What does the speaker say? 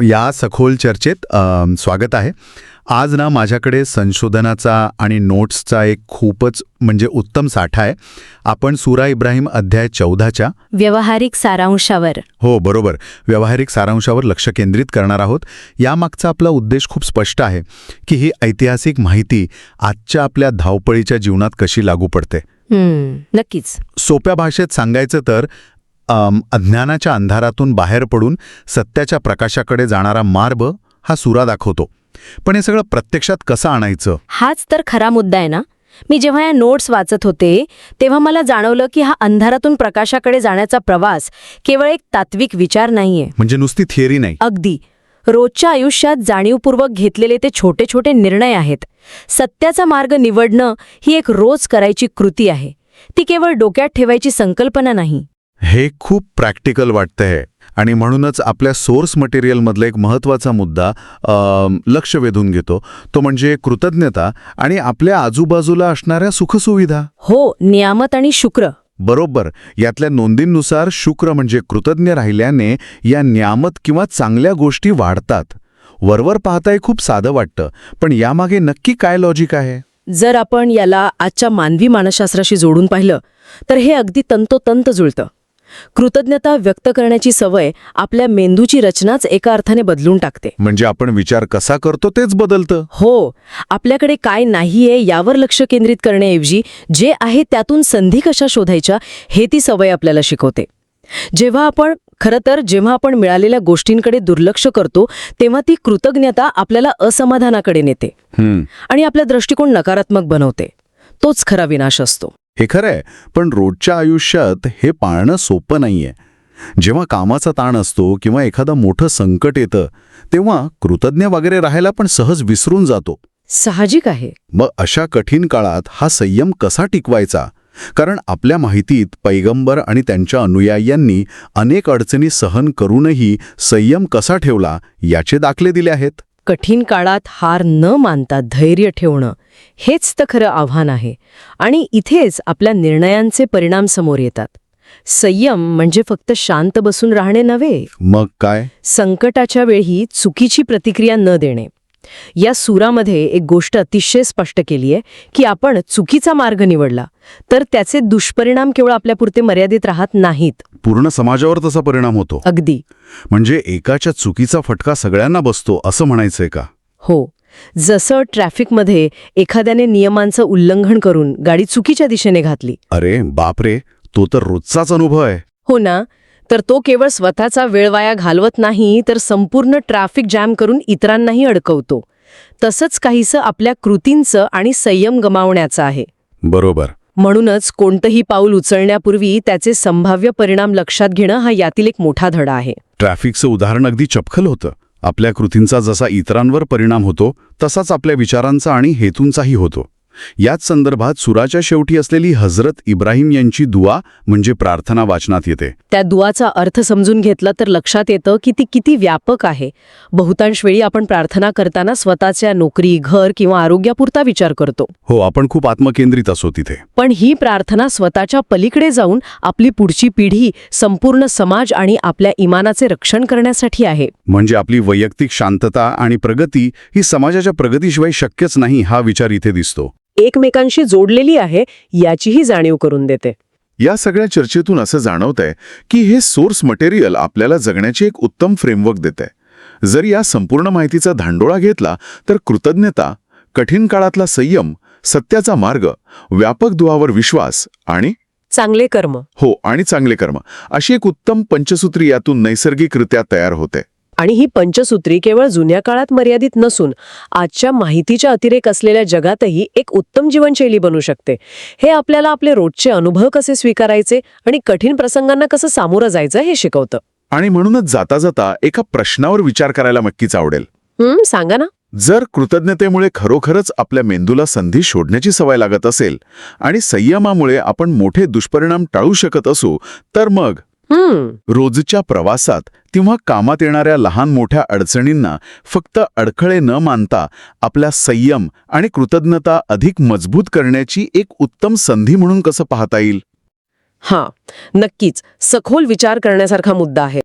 या सखोल चर्चेत स्वागत आहे. आज ना माझ्याकडे संशोधनाचा आणि नोट्सचा एक खूपच उत्तम साठा आहे. आपण सूरा इब्राहिम अध्याय 14च्या व्यावहारिक सारांशावर हो बरोबर व्यावहारिक सारांशावर लक्ष केंद्रित करणार आहोत. यामागचा आपला उद्देश खूप स्पष्ट आहे की ही ऐतिहासिक माहिती आजच्या आपल्या धावपळीच्या जीवनात कशी लागू पडते. नक्कीच. सोप्या भाषेत सांगायचं तर अज्ञानाच्या अंधारातून बाहेर पडून सत्याच्या प्रकाशाकडे जाणारा मार्ग हा सूरा दाखवतो. पण हे सगळं प्रत्यक्षात कसं आणायचं हाच तर खरा मुद्दा आहे ना. मी जेव्हा या नोट्स वाचत होते तेव्हा मला जाणवलं की हा अंधारातून प्रकाशाकडे जाण्याचा प्रवास केवळ एक तात्विक विचार नाहीये. म्हणजे नुसती थिअरी नाही. अगदी रोजच्या आयुष्यात जाणीवपूर्वक घेतलेले ते छोटे छोटे निर्णय आहेत. सत्याचा मार्ग निवडणं ही एक रोज करायची कृती आहे. ती केवळ डोक्यात ठेवायची संकल्पना नाही. हे खूप प्रॅक्टिकल वाटतंय आणि म्हणूनच आपल्या सोर्स मटेरियलमधला एक महत्त्वाचा मुद्दा लक्ष वेधून घेतो. तो म्हणजे कृतज्ञता आणि आपल्या आजूबाजूला असणाऱ्या सुखसुविधा. हो, नियामत आणि शुक्र. बरोबर. यातल्या नोंदींनुसार शुक्र म्हणजे कृतज्ञ राहिल्याने या नियामत किंवा चांगल्या गोष्टी वाढतात. वरवर पाहताय खूप साधं वाटतं, पण यामागे नक्की काय लॉजिक आहे. जर आपण याला आजच्या मानवी मानसशास्त्राशी जोडून पाहिलं तर हे अगदी तंतोतंत जुळतं. कृतज्ञता व्यक्त करण्याची सवय आपल्या मेंदूची रचनाच एका अर्थाने बदलून टाकते. म्हणजे आपण विचार कसा करतो तेच बदलतं. हो, आपल्याकडे काय नाहीये यावर लक्ष केंद्रित करण्याऐवजी जे आहे त्यातून संधी कशा शोधायच्या हे ती सवय आपल्याला शिकवते. जेव्हा आपण मिळालेल्या गोष्टींकडे दुर्लक्ष करतो तेव्हा ती कृतज्ञता आपल्याला असमाधानाकडे नेते आणि आपला दृष्टिकोन नकारात्मक बनवते. तोच खरा विनाश असतो. हे खरंय, पण रोजच्या आयुष्यात हे पाळणं सोपं नाहीये. जेव्हा कामाचा ताण असतो किंवा एखादं मोठं संकट येतं तेव्हा कृतज्ञ वगैरे राहायला पण सहज विसरून जातो. साहजिक आहे. मग अशा कठीण काळात हा संयम कसा टिकवायचा. कारण आपल्या माहितीत पैगंबर आणि त्यांच्या अनुयायांनी अनेक अडचणी सहन करूनही संयम कसा ठेवला याचे दाखले दिले आहेत. कठीण काळात हार न मानता धैर्य ठेवणं हेच तर खरं आव्हान आहे. आणि इथेच आपल्या निर्णयांचे परिणाम समोर येतात. संयम म्हणजे फक्त शांत बसून राहणे नव्हे. मग काय. संकटाच्या वेळी चुकीची प्रतिक्रिया न देणे. या सूरामध्ये एक गोष्ट अतिशय स्पष्ट केली आहे की आपण चुकीचा मार्ग निवडला तर त्याचे दुष्परिणाम केवळ आपल्यापुरते मर्यादित राहत नाहीत. पूर्ण समाजावर तसा परिणाम होतो. अगदी. म्हणजे एकाच्या चुकीचा फटका सगळ्यांना बसतो असं म्हणायचंय का. हो. जसं ट्रॅफिकमध्ये एखाद्याने नियमांचं उल्लंघन करून गाडी चुकीच्या दिशेने घातली. अरे बापरे, तो तर रोजचाच अनुभव आहे. हो ना. तर तो केवळ स्वतःचा वेळ वाया घालवत नाही तर संपूर्ण ट्रॅफिक जॅम करून इतरांनाही अडकवतो. तसंच काहीसं आपल्या कृतींचं आणि संयम गमावण्याचं आहे. बरोबर. म्हणूनच कोणतंही पाऊल उचलण्यापूर्वी त्याचे संभाव्य परिणाम लक्षात घेणं हा यातील एक मोठा धडा आहे. ट्रॅफिकचं उदाहरण अगदी चपखल होतं. आपल्या कृतींचा जसा इतरांवर परिणाम होतो तसाच आपल्या विचारांचा आणि हेतूंचाही होतो. याच संदर्भात सुराच्या शेवटी असलेली हजरत इब्राहिम यांची दुआ म्हणजे प्रार्थना वाचनात येते. त्या दुआचा अर्थ समजून घेतला तर लक्षात येतं की ती किती व्यापक आहे. बहुतांश वेळी आपण प्रार्थना करताना स्वतःच्या नोकरी, घर किंवा आरोग्यापुरता विचार करतो. हो, आपण खूप आत्मकेंद्रित असो तिथे. पण ही प्रार्थना स्वतःच्या पलीकडे जाऊन आपली पुढची पिढी, संपूर्ण समाज आणि आपल्या इमानाचे रक्षण करण्यासाठी आहे. म्हणजे आपली वैयक्तिक शांतता आणि प्रगती ही समाजाच्या प्रगतीशिवाय शक्यच नाही हा विचार इथे दिसतो. एकमेकांशी जोडलेली आहे याचीही जाणीव करून देते. या सगळ्या चर्चेतून असं जाणवतंय की हे सोर्स मटेरियल आपल्याला जगण्याची एक उत्तम फ्रेमवर्क देतंय. जर या संपूर्ण माहितीचा धांडोळा घेतला तर कृतज्ञता, कठीण काळातला संयम, सत्याचा मार्ग, व्यापक दुआवर विश्वास आणि चांगले कर्म आणि चांगले कर्म अशी एक उत्तम पंचसूत्री यातून नैसर्गिकरित्या तयार होते. आणि ही पंचसूत्री केवळ जुन्या काळात मर्यादित नसून आजच्या माहितीच्या अतिरेक असलेल्या जगातही एक उत्तम जीवनशैली बनू शकते. हे आपल्याला आपले रोजचे अनुभव कसे स्वीकारायचे आणि कठीण प्रसंगांना कसं सामोरं जायचं हे शिकवतं. आणि म्हणूनच जाता जाता एका प्रश्नावर विचार करायला नक्कीच आवडेल. सांगा ना. जर कृतज्ञतेमुळे खरोखरच आपल्या मेंदूला संधी शोधण्याची सवय लागत असेल आणि संयमामुळे आपण मोठे दुष्परिणाम टाळू शकत असू तर मग रोजच्या प्रवासात किंवा कामात येणाऱ्या लहान मोठ्या अडचणींना फक्त अडखळे न मानता आपल्या संयम आणि कृतज्ञता अधिक मजबूत करण्याची एक उत्तम संधी म्हणून कसं पाहता येईल. नक्कीच सखोल विचार करण्यासारखा मुद्दा आहे.